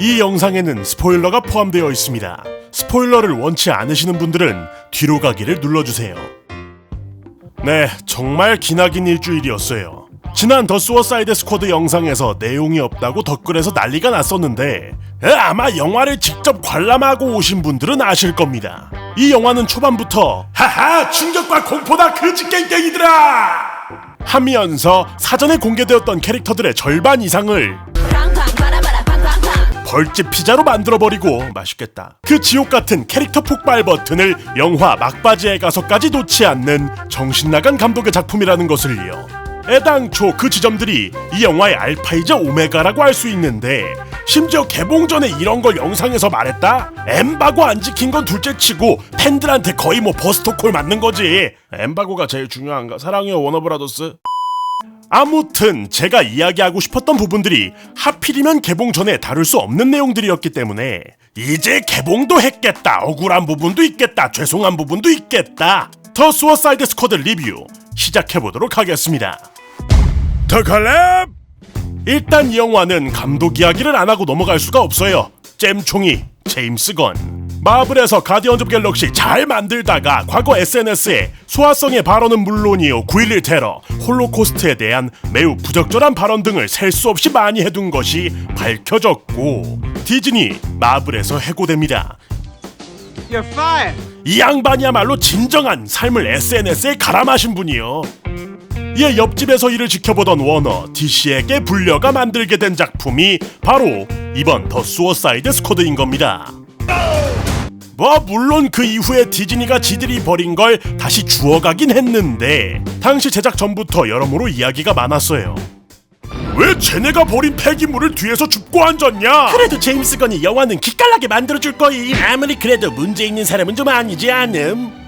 이 영상에는 스포일러가 포함되어 있습니다. 스포일러를 원치 않으시는 분들은 뒤로 가기를 눌러주세요. 네, 정말 기나긴 일주일이었어요. 지난 더 수어사이드 스쿼드 영상에서 내용이 없다고 댓글에서 난리가 났었는데 아마 영화를 직접 관람하고 오신 분들은 아실 겁니다. 이 영화는 초반부터 하하 충격과 공포다 그지깽깽이들아 하면서 사전에 공개되었던 캐릭터들의 절반 이상을 벌집 피자로 만들어버리고 맛있겠다. 그 지옥같은 캐릭터 폭발 버튼을 영화 막바지에 가서까지 놓지 않는 정신나간 감독의 작품이라는 것을요. 애당초 그 지점들이 이 영화의 알파이자 오메가라고 할 수 있는데 심지어 개봉 전에 이런 걸 영상에서 말했다? 엠바고 안 지킨 건 둘째치고 팬들한테 거의 뭐 버스터콜 맞는 거지. 엠바고가 제일 중요한가? 사랑해요 워너브라더스. 아무튼 제가 이야기하고 싶었던 부분들이 하필이면 개봉 전에 다룰 수 없는 내용들이었기 때문에 이제 개봉도 했겠다, 억울한 부분도 있겠다, 죄송한 부분도 있겠다. 더 수어사이드 스쿼드 리뷰 시작해보도록 하겠습니다. 더 컬랩! 일단 이 영화는 감독 이야기를 안 하고 넘어갈 수가 없어요. 잼총이 제임스 건. 마블에서 가디언즈 오브 갤럭시 잘 만들다가 과거 SNS에 소화성의 발언은 물론이요 9.11 테러, 홀로코스트에 대한 매우 부적절한 발언 등을 셀 수 없이 많이 해둔 것이 밝혀졌고 디즈니 마블에서 해고됩니다. 이 양반이야말로 진정한 삶을 SNS에 갈아 마신 분이요. 이에 옆집에서 이를 지켜보던 워너, DC에게 불려가 만들게 된 작품이 바로 이번 더 수어사이드 스쿼드인 겁니다. 뭐 물론 그 이후에 디즈니가 지들이 버린 걸 다시 주워가긴 했는데 당시 제작 전부터 여러모로 이야기가 많았어요. 왜 쟤네가 버린 폐기물을 뒤에서 줍고 앉았냐? 그래도 제임스 건이 영화는 기깔나게 만들어줄 거임. 아무리 그래도 문제 있는 사람은 좀 아니지 않음?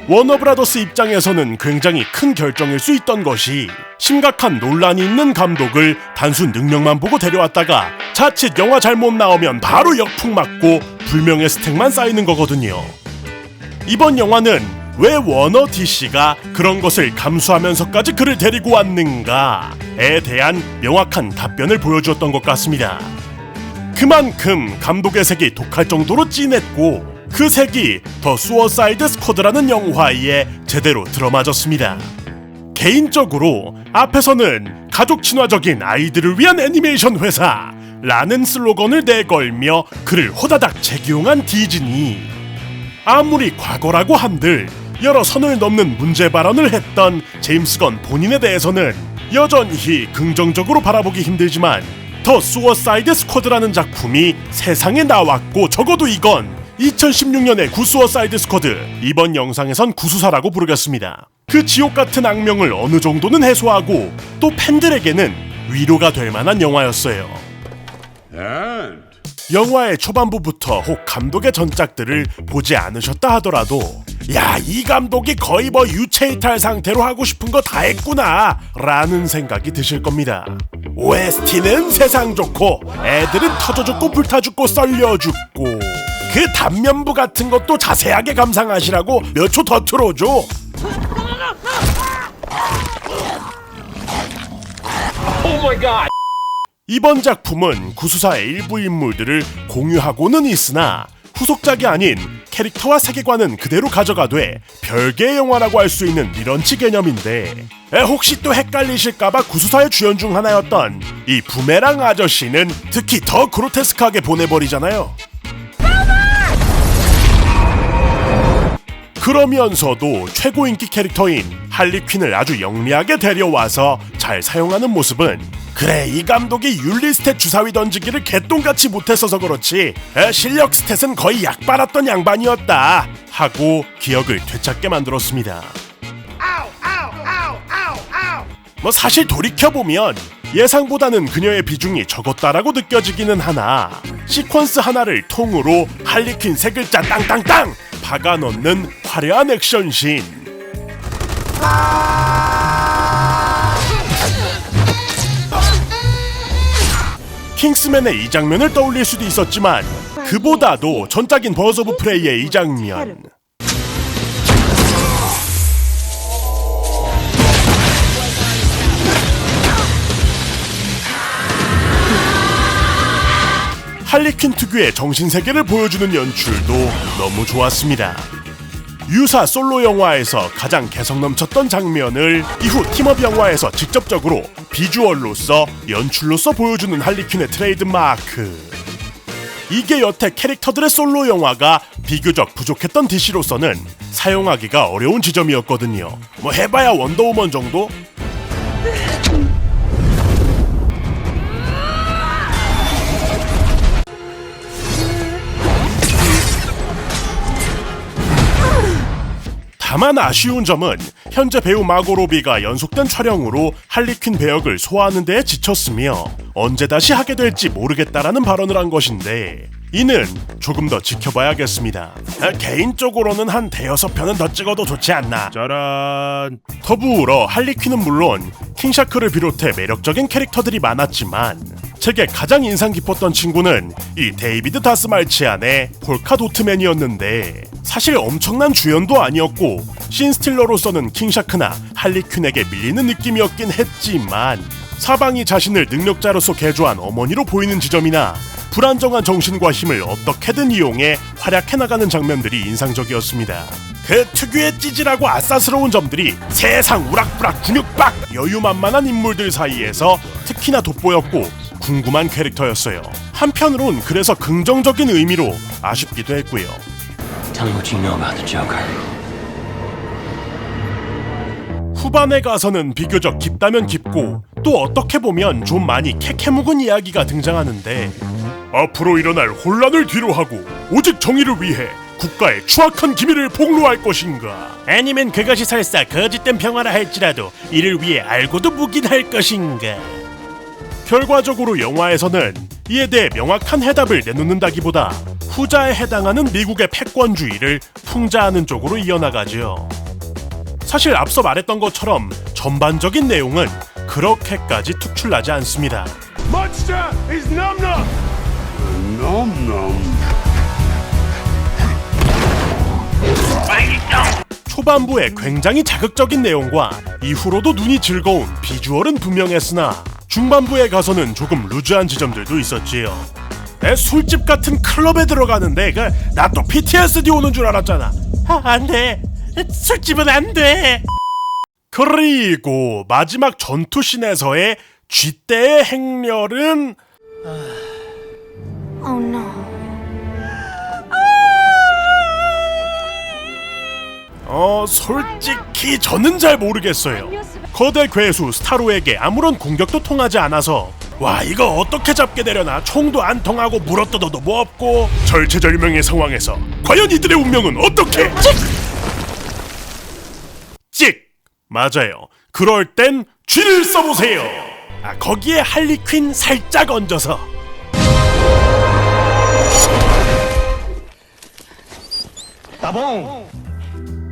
워너브라더스 입장에서는 굉장히 큰 결정일 수 있던 것이 심각한 논란이 있는 감독을 단순 능력만 보고 데려왔다가 자칫 영화 잘못 나오면 바로 역풍 맞고 불명예 스택만 쌓이는 거거든요. 이번 영화는 왜 워너 DC가 그런 것을 감수하면서까지 그를 데리고 왔는가에 대한 명확한 답변을 보여주었던 것 같습니다. 그만큼 감독의 색이 독할 정도로 진했고 그 색이 더 수어사이드 스쿼드라는 영화에 제대로 들어맞았습니다. 개인적으로 앞에서는 가족 친화적인 아이들을 위한 애니메이션 회사라는 슬로건을 내걸며 그를 호다닥 재기용한 디즈니. 아무리 과거라고 한들 여러 선을 넘는 문제 발언을 했던 제임스 건 본인에 대해서는 여전히 긍정적으로 바라보기 힘들지만 더 수어사이드 스쿼드라는 작품이 세상에 나왔고 적어도 이건 2016년의 구수어사이드 스쿼드, 이번 영상에선 구수사라고 부르겠습니다. 그 지옥같은 악명을 어느 정도는 해소하고 또 팬들에게는 위로가 될 만한 영화였어요. 영화의 초반부부터 혹 감독의 전작들을 보지 않으셨다 하더라도 야, 이 감독이 거의 뭐 유체이탈 상태로 하고 싶은 거 다 했구나 라는 생각이 드실 겁니다. OST는 세상 좋고 애들은 터져 죽고 불타 죽고 썰려 죽고 그 단면부 같은 것도 자세하게 감상하시라고 몇 초 더 틀어줘. 이번 작품은 구수사의 일부 인물들을 공유하고는 있으나 후속작이 아닌 캐릭터와 세계관은 그대로 가져가되 별개의 영화라고 할 수 있는 리런치 개념인데 혹시 또 헷갈리실까봐 구수사의 주연 중 하나였던 이 부메랑 아저씨는 특히 더 그로테스크하게 보내버리잖아요. 그러면서도 최고 인기 캐릭터인 할리퀸을 아주 영리하게 데려와서 잘 사용하는 모습은 그래 이 감독이 윤리 스탯 주사위 던지기를 개똥같이 못했어서 그렇지 실력 스탯은 거의 약 빨았던 양반이었다 하고 기억을 되찾게 만들었습니다. 뭐 사실 돌이켜보면 예상보다는 그녀의 비중이 적었다라고 느껴지기는 하나 시퀀스 하나를 통으로 할리퀸 세 글자 땅땅땅 박아넣는 화려한 액션씬. 킹스맨의 이 장면을 떠올릴 수도 있었지만 그보다도 전작인 버즈 오브 프레이의 이 장면. 할리퀸 특유의 정신세계를 보여주는 연출도 너무 좋았습니다. 유사 솔로 영화에서 가장 개성 넘쳤던 장면을 이후 팀업 영화에서 직접적으로 비주얼로서 연출로서 보여주는 할리퀸의 트레이드마크. 이게 여태 캐릭터들의 솔로 영화가 비교적 부족했던 DC로서는 사용하기가 어려운 지점이었거든요. 뭐 해봐야 원더우먼 정도? 다만 아쉬운 점은 현재 배우 마고 로비가 연속된 촬영으로 할리퀸 배역을 소화하는 데에 지쳤으며 언제 다시 하게 될지 모르겠다라는 발언을 한 것인데 이는 조금 더 지켜봐야겠습니다. 개인적으로는 한 대여섯 편은 더 찍어도 좋지 않나. 짜란. 더불어 할리퀸은 물론 킹샤크를 비롯해 매력적인 캐릭터들이 많았지만 제게 가장 인상 깊었던 친구는 이 데이비드 다스말치안의 폴카 도트맨이었는데 사실 엄청난 주연도 아니었고 씬스틸러로서는 킹샤크나 할리퀸에게 밀리는 느낌이었긴 했지만 사방이 자신을 능력자로서 개조한 어머니로 보이는 지점이나 불안정한 정신과 힘을 어떻게든 이용해 활약해 나가는 장면들이 인상적이었습니다. 그 특유의 찌질하고 아싸스러운 점들이 세상 우락부락 근육박 여유만만한 인물들 사이에서 특히나 돋보였고 궁금한 캐릭터였어요. 한편으론 그래서 긍정적인 의미로 아쉽기도 했고요. Tell me what you know about the Joker. 후반에 가서는 비교적 깊다면 깊고 또 어떻게 보면 좀 많이 캐캐묵은 이야기가 등장하는데 앞으로 일어날 혼란을 뒤로하고 오직 정의를 위해 국가의 추악한 기밀을 폭로할 것인가, 아니면 그것이 설사 거짓된 평화라 할지라도 이를 위해 알고도 묵인할 것인가. 결과적으로 영화에서는 이에 대해 명확한 해답을 내놓는다기보다 후자에 해당하는 미국의 패권주의를 풍자하는 쪽으로 이어나가죠. 사실 앞서 말했던 것처럼 전반적인 내용은 그렇게까지 특출나지 않습니다. Monster is Num Num. Num Num. 초반부에 굉장히 자극적인 내용과 이후로도 눈이 즐거운 비주얼은 분명했으나 중반부에 가서는 조금 루즈한 지점들도 있었지요. 술집 같은 클럽에 들어가는데 나 또 PTSD 오는 줄 알았잖아. 안돼, 술집은 안돼. 그리고 마지막 전투씬에서의 쥐떼의 행렬은 Oh no. 솔직히 저는 잘 모르겠어요. 거대 괴수 스타로에게 아무런 공격도 통하지 않아서 와, 이거 어떻게 잡게 되려나. 총도 안 통하고 물어뜯어도 뭐 없고 절체절명의 상황에서 과연 이들의 운명은 어떻게? 찍! 맞아요. 그럴 땐 쥐를 써보세요. 거기에 할리퀸 살짝 얹어서. 따봉.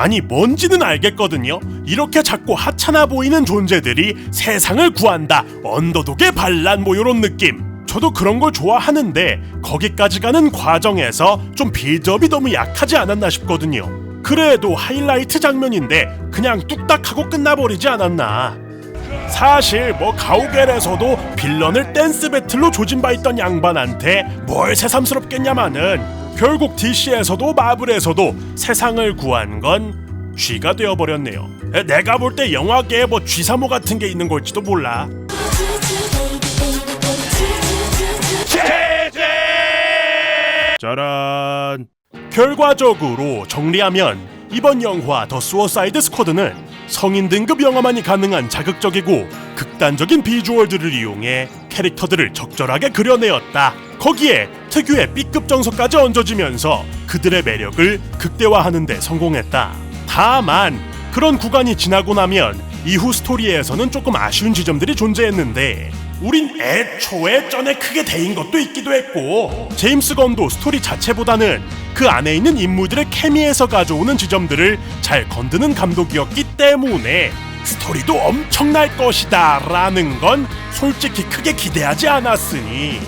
아니, 뭔지는 알겠거든요. 이렇게 작고 하찮아 보이는 존재들이 세상을 구한다, 언더독의 반란, 뭐 요런 느낌. 저도 그런 걸 좋아하는데 거기까지 가는 과정에서 좀 빌드업이 너무 약하지 않았나 싶거든요. 그래도 하이라이트 장면인데 그냥 뚝딱 하고 끝나버리지 않았나. 사실 뭐 가오갤에서도 빌런을 댄스 배틀로 조진바 있던 양반한테 뭘 새삼스럽겠냐마는 결국 DC에서도 마블에서도 세상을 구한 건 쥐가 되어버렸네요. 내가 볼 때 영화계에 뭐 쥐사모 같은 게 있는 걸지도 몰라. 짜란. 결과적으로 정리하면 이번 영화 더 수어사이드 스쿼드는 성인 등급 영화만이 가능한 자극적이고 극단적인 비주얼들을 이용해 캐릭터들을 적절하게 그려내었다. 거기에 특유의 B급 정서까지 얹어지면서 그들의 매력을 극대화하는 데 성공했다. 다만 그런 구간이 지나고 나면 이후 스토리에서는 조금 아쉬운 지점들이 존재했는데 우린 애초에 전에 크게 대인 것도 있기도 했고 제임스 건도 스토리 자체보다는 그 안에 있는 인물들의 케미에서 가져오는 지점들을 잘 건드는 감독이었기 때문에 스토리도 엄청날 것이다 라는 건 솔직히 크게 기대하지 않았으니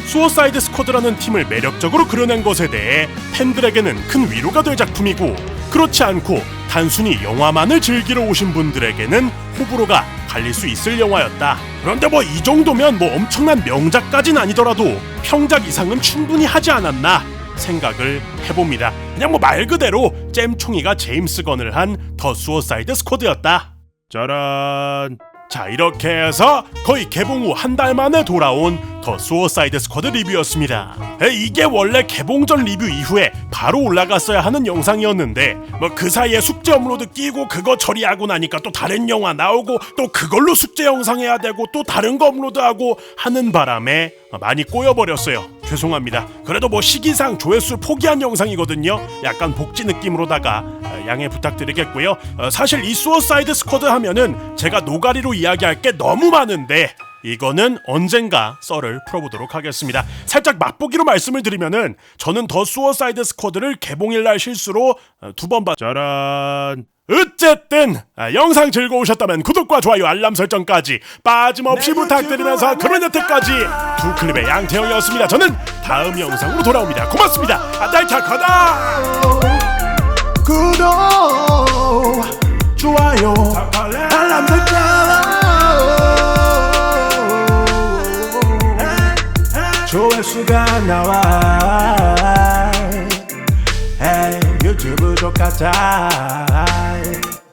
수어사이드 스쿼드라는 팀을 매력적으로 그려낸 것에 대해 팬들에게는 큰 위로가 될 작품이고, 그렇지 않고 단순히 영화만을 즐기러 오신 분들에게는 호불호가 갈릴 수 있을 영화였다. 그런데 뭐 이 정도면 뭐 엄청난 명작까진 아니더라도 평작 이상은 충분히 하지 않았나 생각을 해봅니다. 그냥 뭐 말 그대로 잼총이가 제임스 건을 한 더 수어사이드 스쿼드였다. 짜란. 자, 이렇게 해서 거의 개봉 후 한 달 만에 돌아온 더 수어사이드 스쿼드 리뷰였습니다. 이게 원래 개봉 전 리뷰 이후에 바로 올라갔어야 하는 영상이었는데 뭐 그 사이에 숙제 업로드 끼고 그거 처리하고 나니까 또 다른 영화 나오고 또 그걸로 숙제 영상 해야 되고 또 다른 거 업로드하고 하는 바람에 많이 꼬여버렸어요. 죄송합니다. 그래도 뭐 시기상 조회수 포기한 영상이거든요. 약간 복지 느낌으로다가 양해 부탁드리겠고요. 사실 이 수어사이드 스쿼드 하면은 제가 노가리로 이야기할 게 너무 많은데 이거는 언젠가 썰을 풀어보도록 하겠습니다. 살짝 맛보기로 말씀을 드리면은 저는 더 수어사이드 스쿼드를 개봉일날 실수로 2번 짜란. 어쨌든 영상 즐거우셨다면 구독과 좋아요 알람 설정까지 빠짐없이 부탁드리면서 그런 여태까지 두 클립의 양태형이었습니다. 저는 다음 영상으로 돌아옵니다. 고맙습니다. 딸착하다. 구독 좋아요 알람 설정 조회수가 나와 유튜브 똑같아